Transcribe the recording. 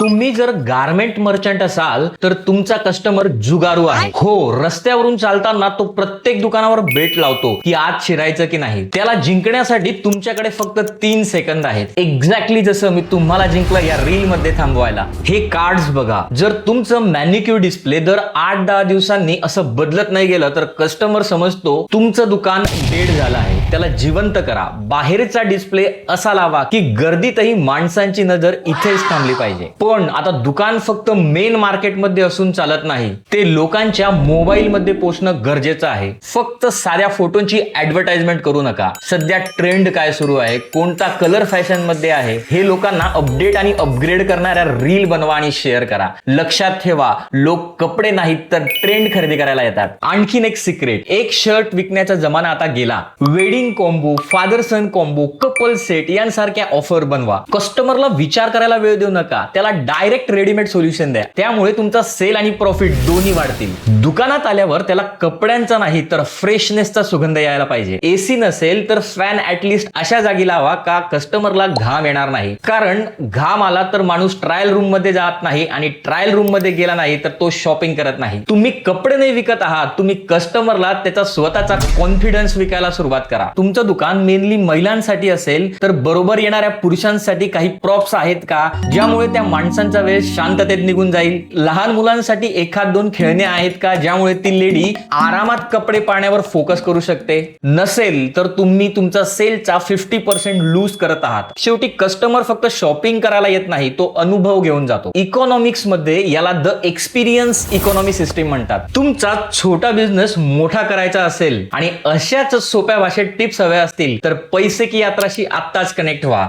तुम्ही जर garment merchant असाल तर तुमचा कस्टमर जुगारू आहे. हो, रस्त्यावरून चालताना तो प्रत्येक दुकानावर बेट लावतो की आज शिरायचं की नाही. त्याला जिंकण्यासाठी तुमच्याकडे फक्त 3 सेकंद आहेत. एक्झॅक्टली जसं मी तुम्हाला जिंकलं या रील मध्ये थांबवायला. हे कार्ड्स बघा. जर तुमचं मॅनिक्युअर डिस्प्ले दर 8-10 दिवसांनी असं बदलत नाही गेलं तर कस्टमर समजतो तुमचं दुकान डेड झालं आहे. त्याला जिवंत करा. बाहेरचा डिस्प्ले असा लावा की गर्दीतही माणसांची नजर इथेच थांबली पाहिजे. पण आता दुकान फक्त मेन मार्केटमध्ये असून चालत नाही. ते लोकांच्या मोबाईल मध्ये पोहोचणं गरजेचं आहे. फक्त साध्या फोटोंची ऍडव्हर्टाइजमेंट करू नका. सध्या ट्रेंड काय सुरू आहे, कोणता कलर फॅशन मध्ये आहे हे लोकांना अपडेट आणि अपग्रेड करणाऱ्या रील बनवा आणि शेअर करा. लक्षात ठेवा, लोक कपडे नाहीत तर ट्रेंड खरेदी करायला येतात. आणखीन एक सिक्रेट, एक शर्ट विकण्याचा जमाना आता गेला. वेडिंग कॉम्बो, फादर सन कॉम्बो, कपल सेट यांसारख्या ऑफर बनवा. कस्टमरला विचार करायला वेळ देऊ नका. त्याला डायरेक्ट रेडीमेड सोल्युशन द्या. त्यामुळे तुमचा सेल आणि प्रॉफिट दोन्ही वाढतील. दुकानात आल्यावर त्याला कपड्यांचा नाही तर फ्रेशनेसचा सुगंध यायला पाहिजे. एसी नसेल तर फॅन ऍटलिस्ट अशा जागी लावा का कस्टमरला घाम येणार नाही. कारण घाम आला तर माणूस ट्रायल रूम मध्ये जात नाही आणि ट्रायल रूम मध्ये गेला नाही तर तो शॉपिंग करत नाही. तुम्ही कपडे नाही विकत आहात, तुम्ही कस्टमरला त्याचा स्वतःचा कॉन्फिडन्स विकायला सुरुवात करा. तुमचं दुकान मेनली महिलांसाठी असेल तर बरोबर येणाऱ्या पुरुषांसाठी काही प्रॉप्स आहेत का, ज्यामुळे त्या माणसांचा वेळ शांततेत निघून जाईल. लहान मुलांसाठी 1-2 खेळणे आहेत का, ज्यामुळे ती लेडी आरामात कपडे पाहण्यावर फोकस करू शकते. नसेल तर तुम्ही तुमचा सेलचा 50% लूज करत आहात. शेवटी कस्टमर फक्त शॉपिंग करायला येत नाही, तो अनुभव घेऊन जातो. इकॉनॉमिक्स मध्ये याला द एक्सपिरियन्स इकॉनॉमी सिस्टीम म्हणतात. तुमचा छोटा बिझनेस मोठा करायचा असेल आणि अशाच सोप्या भाषेत टिप्स हव्या असतील तर पैसे की यात्राशी आत्ताच कनेक्ट व्हा.